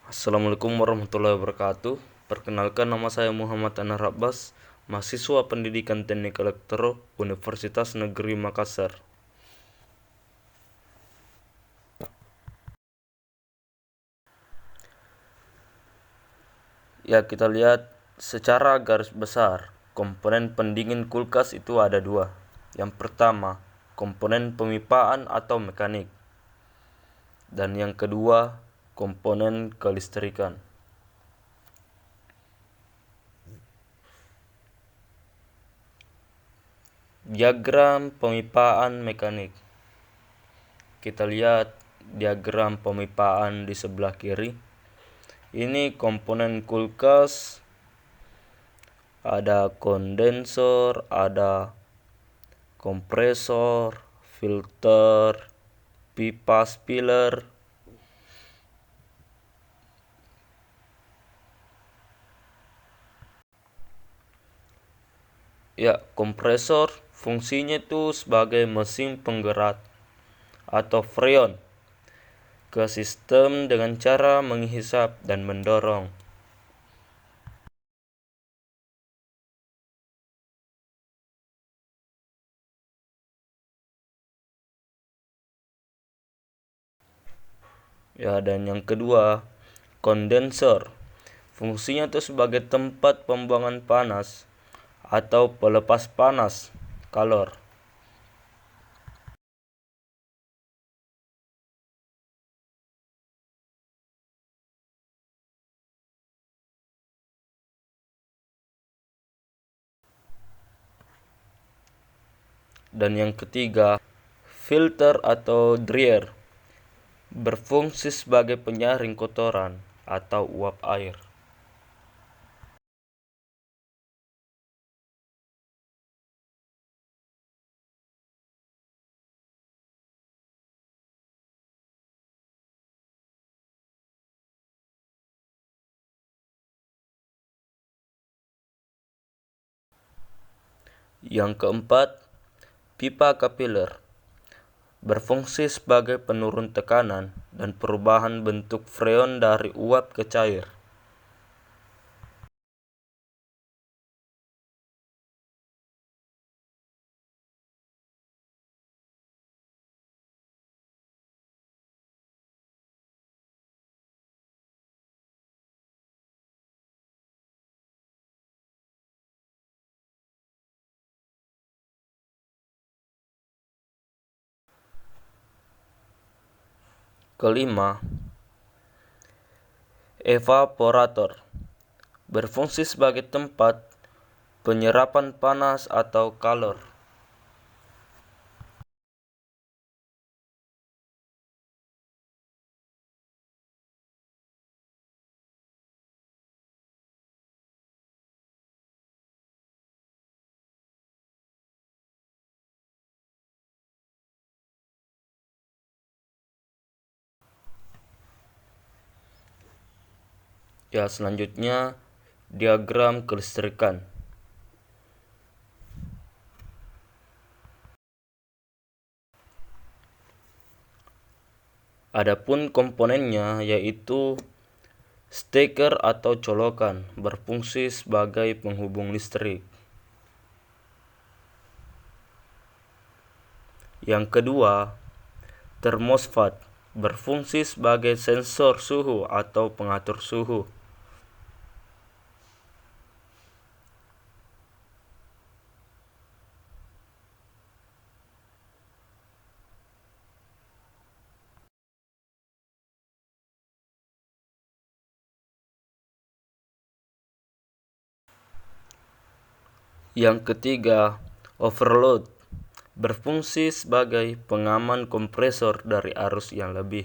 Assalamualaikum warahmatullahi wabarakatuh. Perkenalkan, nama saya Muhammad Anar Abbas, mahasiswa Pendidikan Teknik Elektro Universitas Negeri Makassar. Ya, kita lihat secara garis besar, komponen pendingin kulkas itu ada dua. Yang pertama, komponen pemipaan atau mekanik. Dan yang kedua, komponen kelistrikan. Diagram pemipaan mekanik. Kita lihat diagram pemipaan di sebelah kiri. Ini komponen kulkas, ada kondensor, ada kompresor, filter, pipa spiller. Ya, kompresor fungsinya itu sebagai mesin penggerak atau freon ke sistem dengan cara menghisap dan mendorong. Ya, dan yang kedua, kondensor. Fungsinya itu sebagai tempat pembuangan panas atau pelepas panas, kalor. Dan yang ketiga, filter atau dryer. Berfungsi sebagai penyaring kotoran atau uap air. Yang keempat, pipa kapiler. Berfungsi sebagai penurun tekanan dan perubahan bentuk freon dari uap ke cair. Kelima, evaporator. Berfungsi sebagai tempat penyerapan panas atau kalor. Ya, selanjutnya diagram kelistrikan. Adapun komponennya yaitu steker atau colokan, berfungsi sebagai penghubung listrik. Yang kedua, termostat, berfungsi sebagai sensor suhu atau pengatur suhu. Yang ketiga, overload, berfungsi sebagai pengaman kompresor dari arus yang lebih.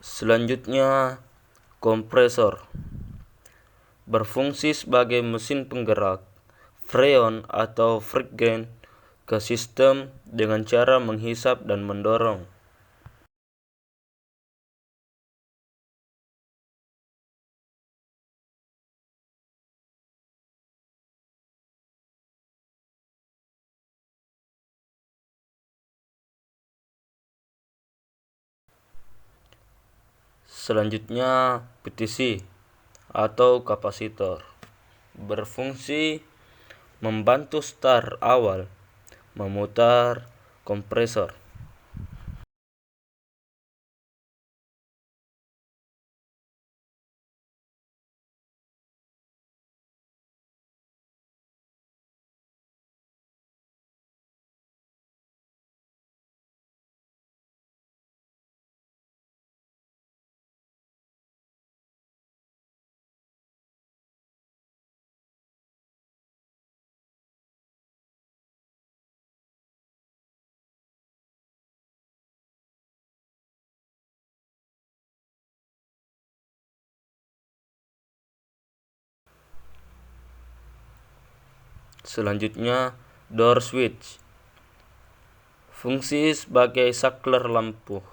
Selanjutnya, kompresor berfungsi sebagai mesin penggerak freon atau friggen ke sistem dengan cara menghisap dan mendorong. Selanjutnya, PTC atau kapasitor berfungsi membantu star awal memutar kompresor. Selanjutnya, door switch. Fungsi sebagai saklar lampu.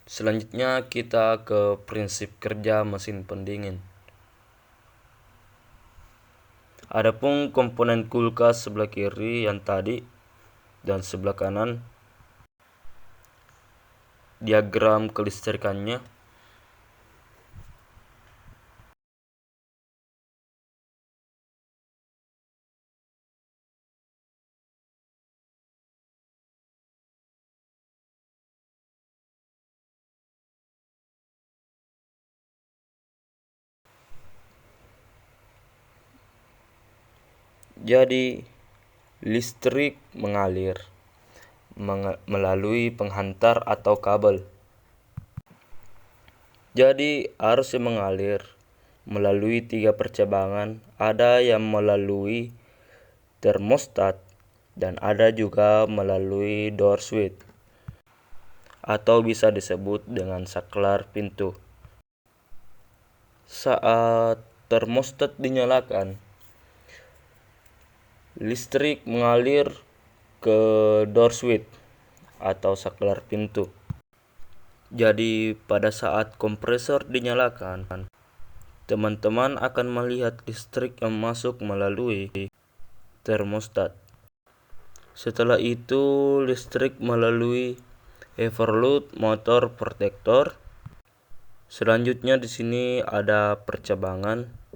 Selanjutnya kita ke prinsip kerja mesin pendingin. Adapun komponen kulkas sebelah kiri yang tadi dan sebelah kanan, diagram kelistrikannya. Jadi, listrik mengalir melalui penghantar atau kabel. Jadi, arus yang mengalir melalui 3 percabangan, ada yang melalui termostat dan ada juga melalui door switch atau bisa disebut dengan saklar pintu. Saat termostat dinyalakan, listrik mengalir ke door switch atau saklar pintu. Jadi pada saat kompresor dinyalakan, teman-teman akan melihat listrik yang masuk melalui termostat. Setelah itu listrik melalui overload motor protektor. Selanjutnya di sini ada percabangan.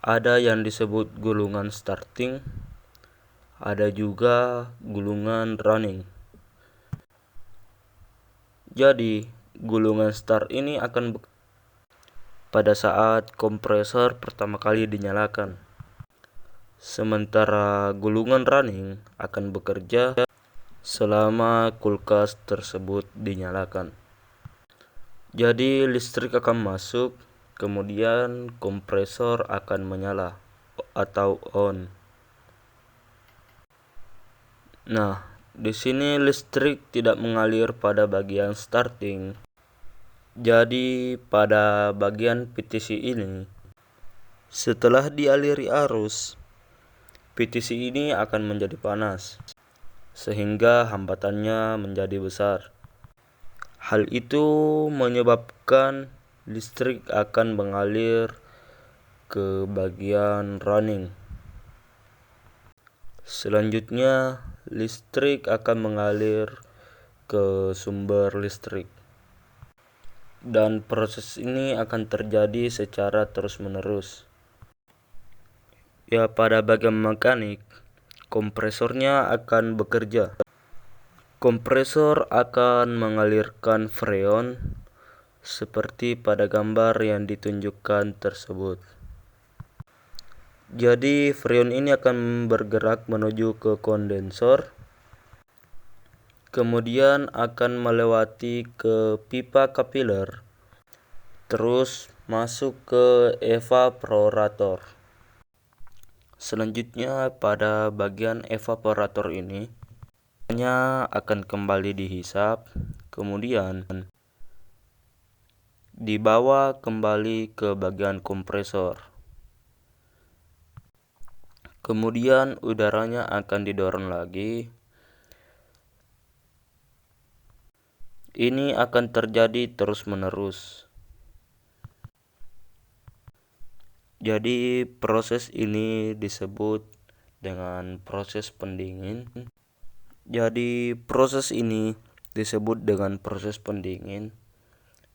Ada yang disebut gulungan starting, ada juga gulungan running. Jadi, gulungan start ini akan pada saat kompresor pertama kali dinyalakan. Sementara gulungan running akan bekerja selama kulkas tersebut dinyalakan. Jadi, listrik akan masuk, kemudian kompresor akan menyala atau on. Nah, di sini listrik tidak mengalir pada bagian starting. Jadi, pada bagian PTC ini, setelah dialiri arus, PTC ini akan menjadi panas, sehingga hambatannya menjadi besar. Hal itu menyebabkan listrik akan mengalir ke bagian running. Selanjutnya, listrik akan mengalir ke sumber listrik. Dan proses ini akan terjadi secara terus-menerus. Ya, pada bagian mekanik, kompresornya akan bekerja. Kompresor akan mengalirkan freon seperti pada gambar yang ditunjukkan tersebut. Jadi freon ini akan bergerak menuju ke kondensor, kemudian akan melewati ke pipa kapiler, terus masuk ke evaporator. Selanjutnya pada bagian evaporator ini hanya akan kembali dihisap, kemudian dibawa kembali ke bagian kompresor. Kemudian udaranya akan didorong lagi. Ini akan terjadi terus-menerus. Jadi proses ini disebut dengan proses pendingin.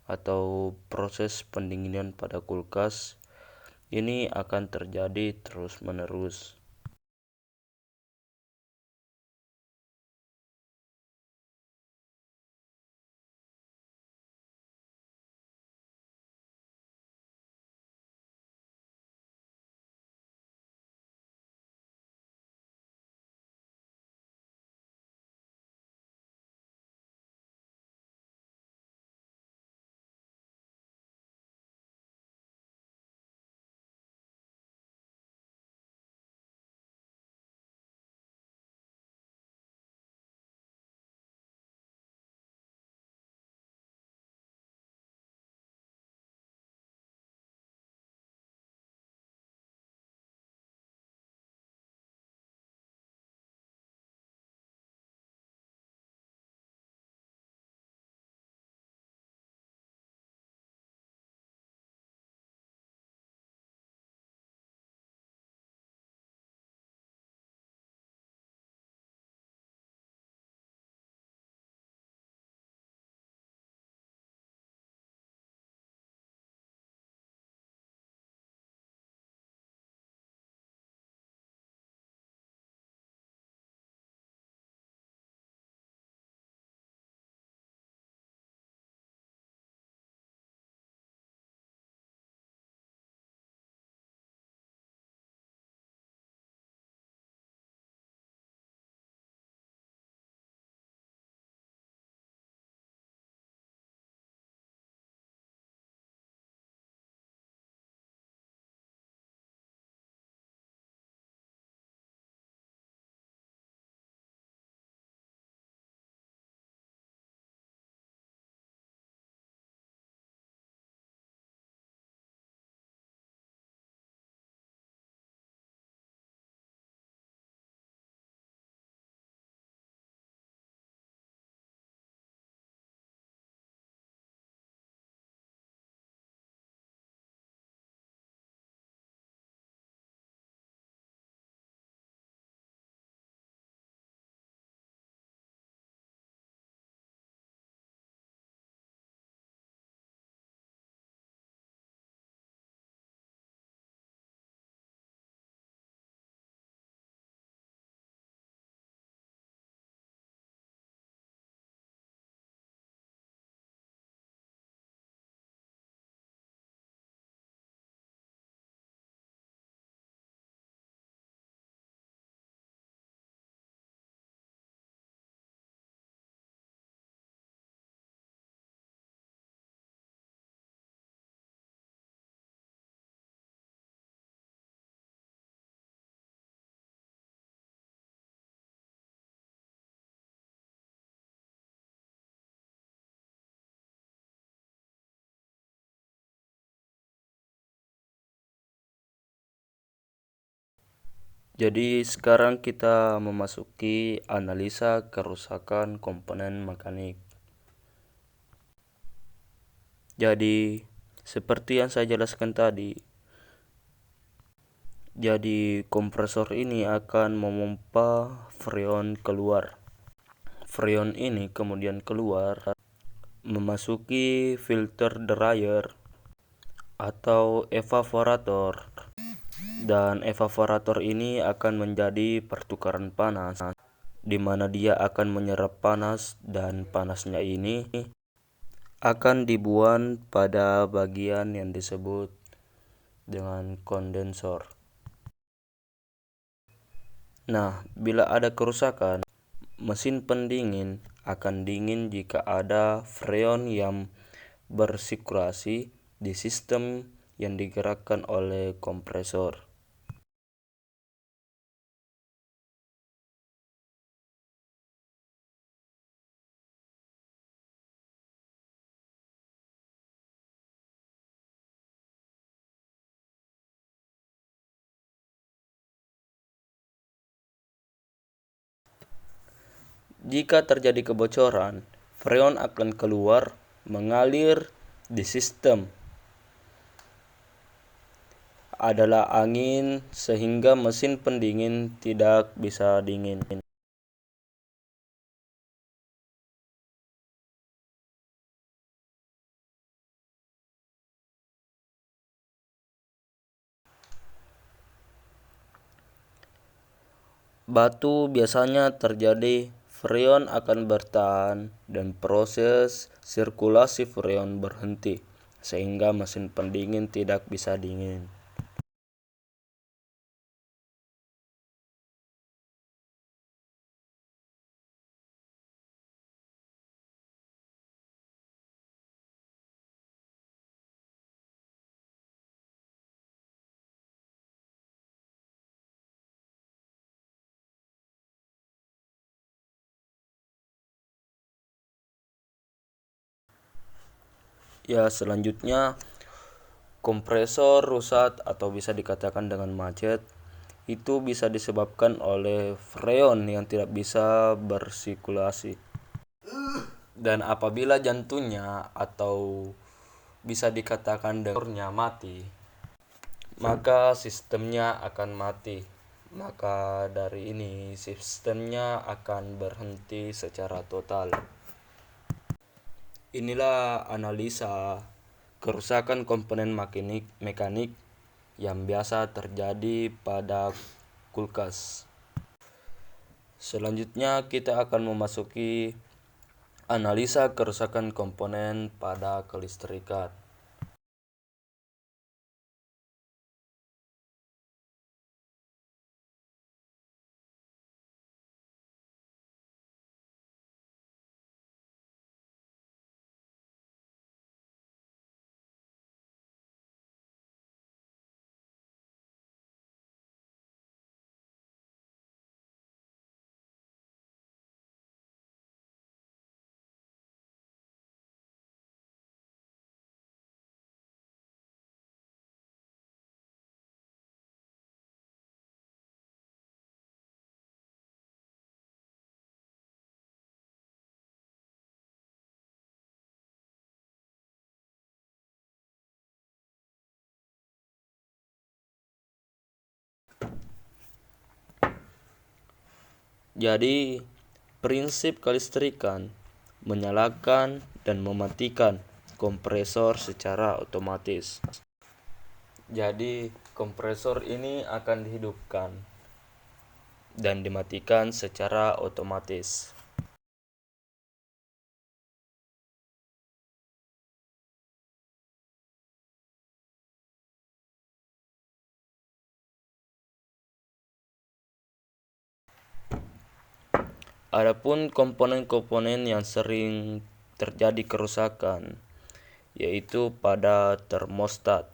Atau proses pendinginan pada kulkas. Ini akan terjadi terus-menerus. Jadi sekarang kita memasuki analisa kerusakan komponen mekanik. Jadi seperti yang saya jelaskan tadi, jadi kompresor ini akan memompa freon keluar. Freon ini kemudian keluar memasuki filter dryer atau evaporator. Dan evaporator ini akan menjadi pertukaran panas, di mana dia akan menyerap panas, dan panasnya ini akan dibuang pada bagian yang disebut dengan kondensor. Nah, bila ada kerusakan, mesin pendingin akan dingin jika ada freon yang bersirkulasi di sistem yang digerakkan oleh kompresor. Jika terjadi kebocoran, freon akan keluar mengalir di sistem adalah angin sehingga mesin pendingin tidak bisa dingin. Batu biasanya terjadi, freon akan bertahan dan proses sirkulasi freon berhenti sehingga mesin pendingin tidak bisa dingin. Ya, selanjutnya kompresor rusak atau bisa dikatakan dengan macet itu bisa disebabkan oleh freon yang tidak bisa bersirkulasi. Dan apabila jantungnya atau bisa dikatakan dengarnya mati, maka sistemnya akan mati. Maka dari ini sistemnya akan berhenti secara total. Inilah analisa kerusakan komponen mekanik yang biasa terjadi pada kulkas. Selanjutnya kita akan memasuki analisa kerusakan komponen pada kelistrikan. Jadi, prinsip kelistrikan menyalakan dan mematikan kompresor secara otomatis. Jadi, kompresor ini akan dihidupkan dan dimatikan secara otomatis. Adapun komponen-komponen yang sering terjadi kerusakan yaitu pada termostat.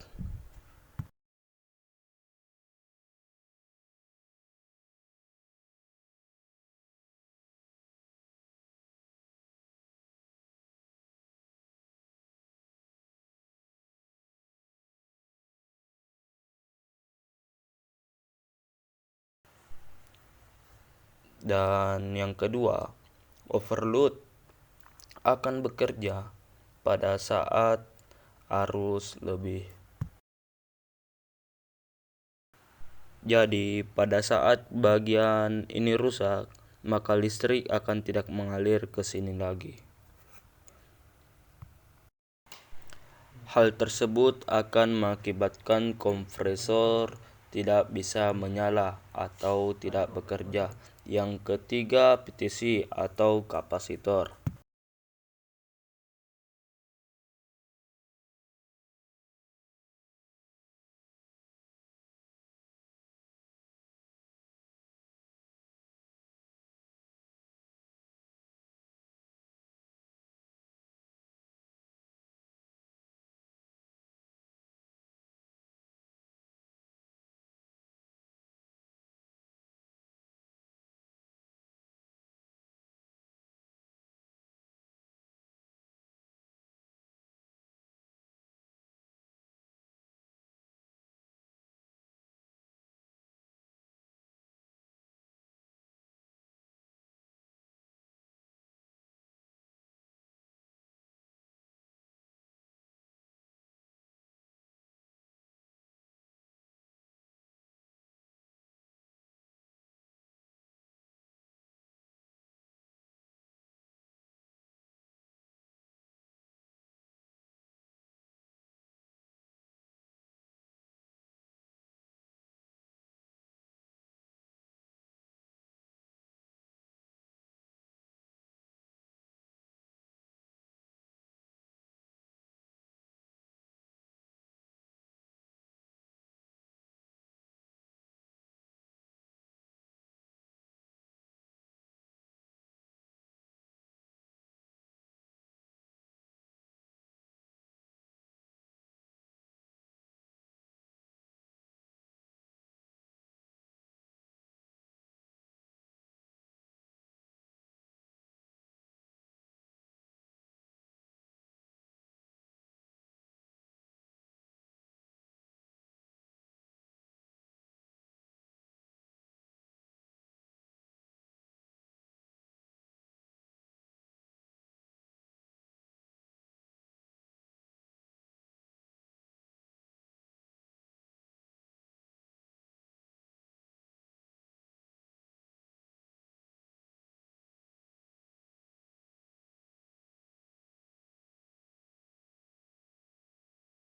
Dan yang kedua, overload akan bekerja pada saat arus lebih. Jadi, pada saat bagian ini rusak, maka listrik akan tidak mengalir ke sini lagi. Hal tersebut akan mengakibatkan kompresor tidak bisa menyala atau tidak bekerja. Yang ketiga, PTC atau kapasitor.